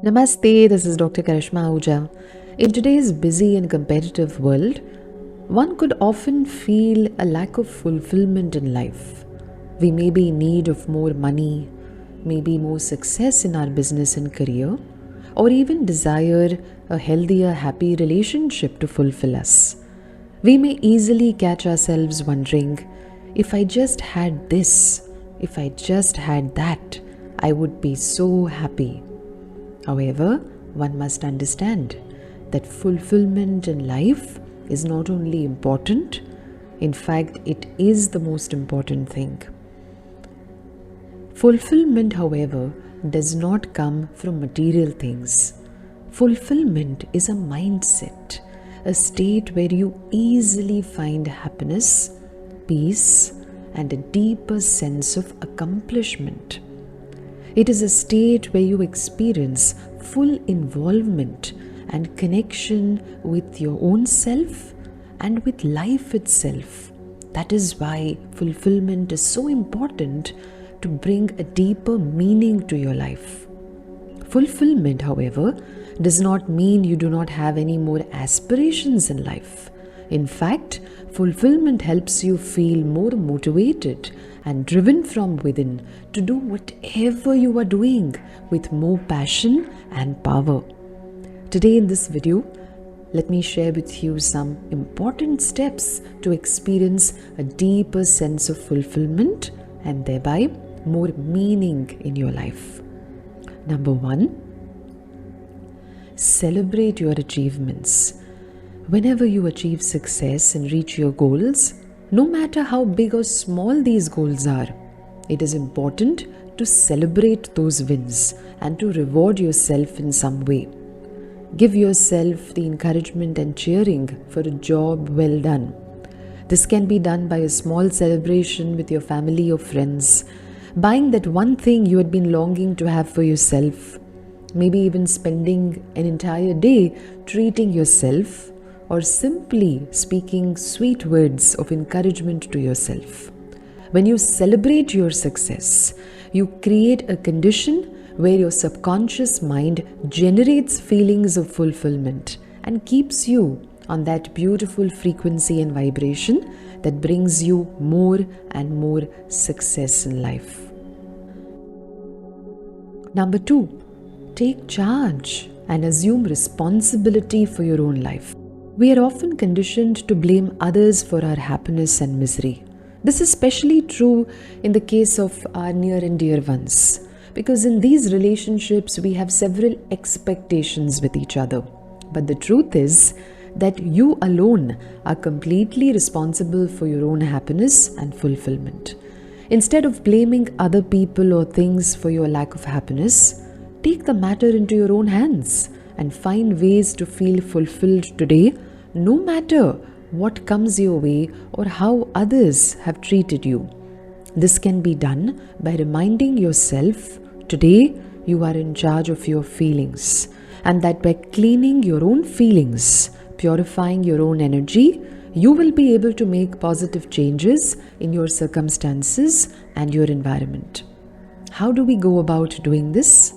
Namaste, this is Dr. Karishma Ahuja. In today's busy and competitive world, one could often feel a lack of fulfillment in life. We may be in need of more money, maybe more success in our business and career, or even desire a healthier, happy relationship to fulfill us. We may easily catch ourselves wondering, if I just had this, if I just had that, I would be so happy. However, one must understand that fulfillment in life is not only important, in fact, it is the most important thing. Fulfillment, however, does not come from material things. Fulfillment is a mindset, a state where you easily find happiness, peace, and a deeper sense of accomplishment. It is a state where you experience full involvement and connection with your own self and with life itself. That is why fulfillment is so important to bring a deeper meaning to your life. Fulfillment, however, does not mean you do not have any more aspirations in life. In fact, fulfillment helps you feel more motivated and driven from within to do whatever you are doing with more passion and power. Today in this video, let me share with you some important steps to experience a deeper sense of fulfillment and thereby more meaning in your life. Number 1, celebrate your achievements. Whenever you achieve success and reach your goals, no matter how big or small these goals are, it is important to celebrate those wins and to reward yourself in some way. Give yourself the encouragement and cheering for a job well done. This can be done by a small celebration with your family or friends, buying that one thing you had been longing to have for yourself, maybe even spending an entire day treating yourself, or simply speaking sweet words of encouragement to yourself. When you celebrate your success, you create a condition where your subconscious mind generates feelings of fulfillment and keeps you on that beautiful frequency and vibration that brings you more and more success in life. Number 2, take charge and assume responsibility for your own life. We are often conditioned to blame others for our happiness and misery. This is especially true in the case of our near and dear ones, because in these relationships we have several expectations with each other. But the truth is that you alone are completely responsible for your own happiness and fulfillment. Instead of blaming other people or things for your lack of happiness, take the matter into your own hands and find ways to feel fulfilled today, no matter what comes your way or how others have treated you. This can be done by reminding yourself, today you are in charge of your feelings, and that by cleaning your own feelings, purifying your own energy, you will be able to make positive changes in your circumstances and your environment. How do we go about doing this?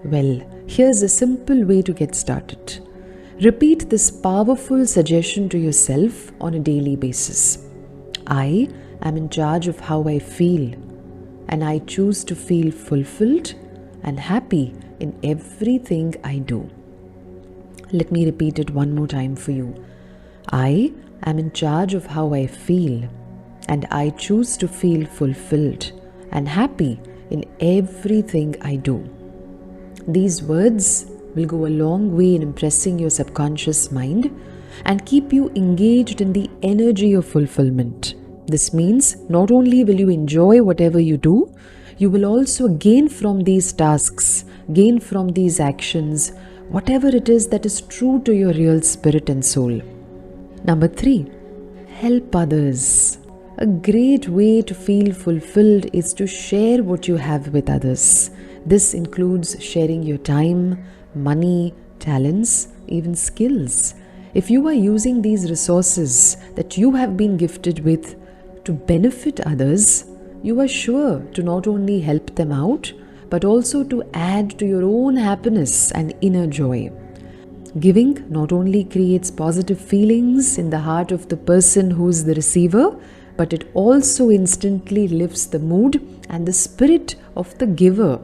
Well, here's a simple way to get started. Repeat this powerful suggestion to yourself on a daily basis. I am in charge of how I feel, and I choose to feel fulfilled and happy in everything I do. Let me repeat it one more time for you. I am in charge of how I feel, and I choose to feel fulfilled and happy in everything I do. These words will go a long way in impressing your subconscious mind and keep you engaged in the energy of fulfillment. This means not only will you enjoy whatever you do, you will also gain from these tasks, gain from these actions, whatever it is that is true to your real spirit and soul. Number 3, help others. A great way to feel fulfilled is to share what you have with others. This includes sharing your time, money, talents, even skills. If you are using these resources that you have been gifted with to benefit others, you are sure to not only help them out, but also to add to your own happiness and inner joy. Giving not only creates positive feelings in the heart of the person who is the receiver, but it also instantly lifts the mood and the spirit of the giver.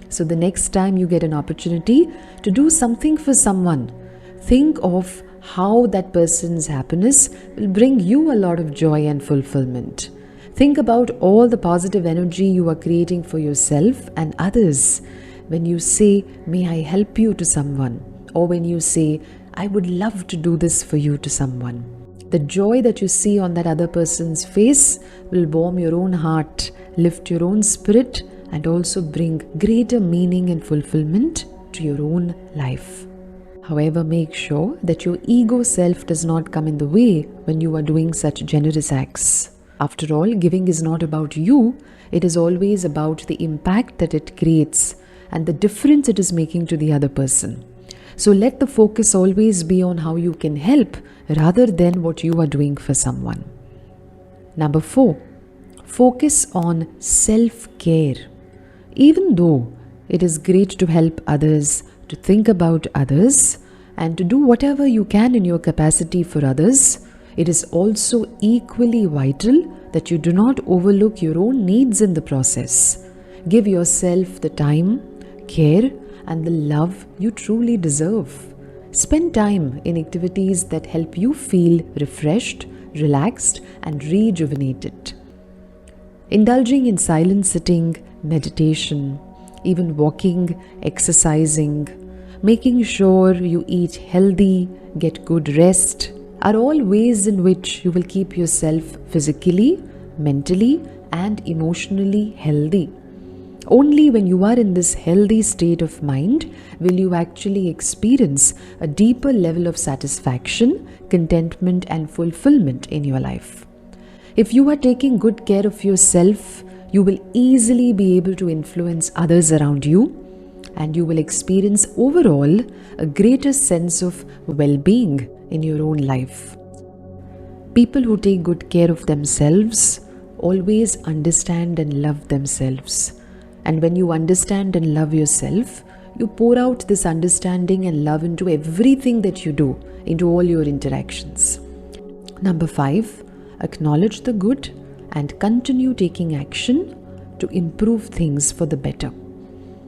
So the next time you get an opportunity to do something for someone, think of how that person's happiness will bring you a lot of joy and fulfillment. Think about all the positive energy you are creating for yourself and others when you say, "May I help you," to someone, or when you say, "I would love to do this for you," to someone. The joy that you see on that other person's face will warm your own heart, lift your own spirit, and also bring greater meaning and fulfillment to your own life. However, make sure that your ego self does not come in the way when you are doing such generous acts. After all, giving is not about you, it is always about the impact that it creates and the difference it is making to the other person. So let the focus always be on how you can help rather than what you are doing for someone. Number 4, focus on self-care. Even though it is great to help others, to think about others, and to do whatever you can in your capacity for others, it is also equally vital that you do not overlook your own needs in the process. Give yourself the time, care, and the love you truly deserve. Spend time in activities that help you feel refreshed, relaxed, and rejuvenated. Indulging in silent sitting, meditation, even walking, exercising, making sure you eat healthy, get good rest, are all ways in which you will keep yourself physically, mentally, and emotionally healthy. Only when you are in this healthy state of mind will you actually experience a deeper level of satisfaction, contentment, and fulfillment in your life. If you are taking good care of yourself, you will easily be able to influence others around you, and you will experience overall a greater sense of well-being in your own life. People who take good care of themselves always understand and love themselves. And when you understand and love yourself, you pour out this understanding and love into everything that you do, into all your interactions. Number 5, acknowledge the good and continue taking action to improve things for the better.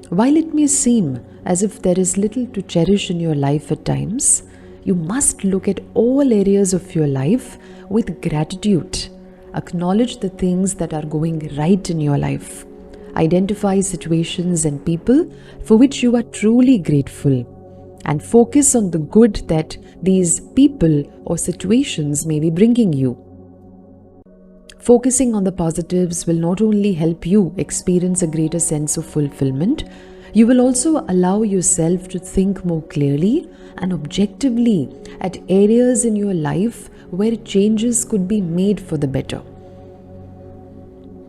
While it may seem as if there is little to cherish in your life at times, you must look at all areas of your life with gratitude. Acknowledge the things that are going right in your life. Identify situations and people for which you are truly grateful, and focus on the good that these people or situations may be bringing you. Focusing on the positives will not only help you experience a greater sense of fulfillment, you will also allow yourself to think more clearly and objectively at areas in your life where changes could be made for the better.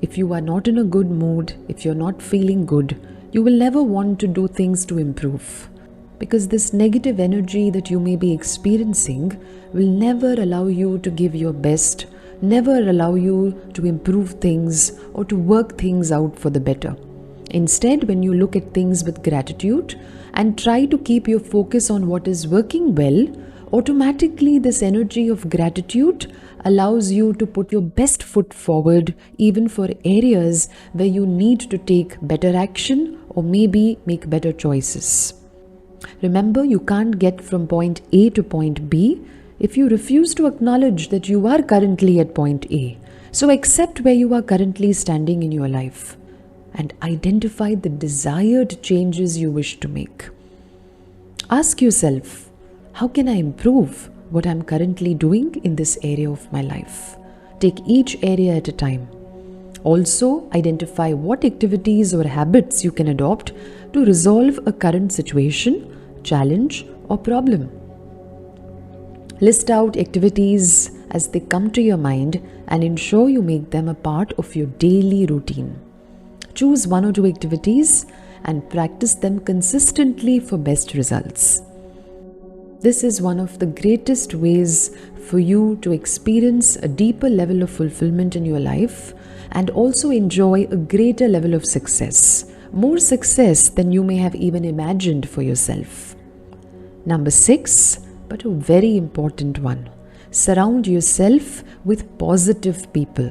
If you are not in a good mood, if you're not feeling good, you will never want to do things to improve, because this negative energy that you may be experiencing will never allow you to give your best, never allow you to improve things or to work things out for the better. Instead, when you look at things with gratitude and try to keep your focus on what is working well, automatically this energy of gratitude allows you to put your best foot forward even for areas where you need to take better action or maybe make better choices. Remember, you can't get from point A to point B if you refuse to acknowledge that you are currently at point A. So accept where you are currently standing in your life and identify the desired changes you wish to make. Ask yourself, how can I improve what I'm currently doing in this area of my life? Take each area at a time. Also, identify what activities or habits you can adopt to resolve a current situation, challenge, or problem. List out activities as they come to your mind and ensure you make them a part of your daily routine. Choose 1 or 2 activities and practice them consistently for best results. This is one of the greatest ways for you to experience a deeper level of fulfillment in your life and also enjoy a greater level of success, more success than you may have even imagined for yourself. Number 6, but a very important one, surround yourself with positive people.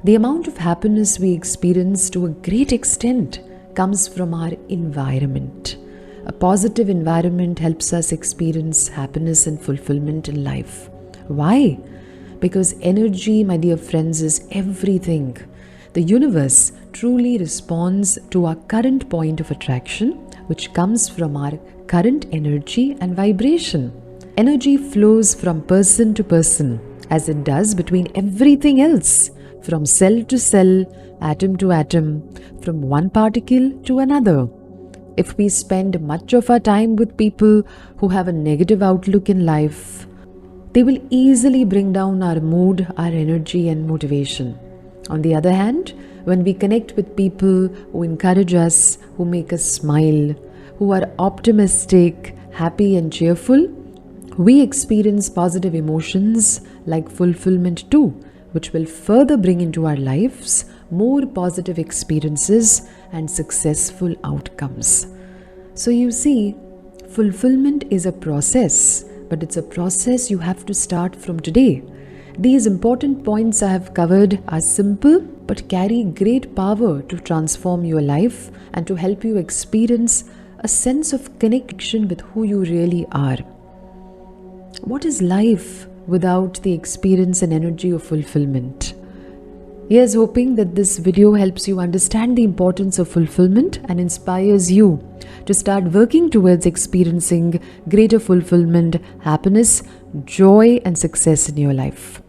The amount of happiness we experience to a great extent comes from our environment. A positive environment helps us experience happiness and fulfillment in life. Why? Because energy, my dear friends, is everything. The universe truly responds to our current point of attraction, which comes from our current energy and vibration. Energy flows from person to person, as it does between everything else, from cell to cell, atom to atom, from one particle to another. If we spend much of our time with people who have a negative outlook in life, they will easily bring down our mood, our energy, and motivation. On the other hand, when we connect with people who encourage us, who make us smile, who are optimistic, happy, and cheerful, we experience positive emotions like fulfillment too, which will further bring into our lives more positive experiences and successful outcomes. So you see, fulfillment is a process, but it's a process you have to start from today. These important points I have covered are simple but carry great power to transform your life and to help you experience a sense of connection with who you really are. What is life without the experience and energy of fulfillment? Here's hoping that this video helps you understand the importance of fulfillment and inspires you to start working towards experiencing greater fulfillment, happiness, joy, and success in your life.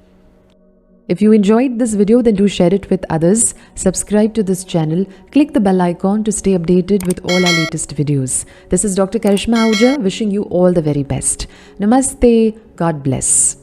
If you enjoyed this video, then do share it with others, subscribe to this channel, click the bell icon to stay updated with all our latest videos. This is Dr. Karishma Ahuja wishing you all the very best. Namaste, God bless.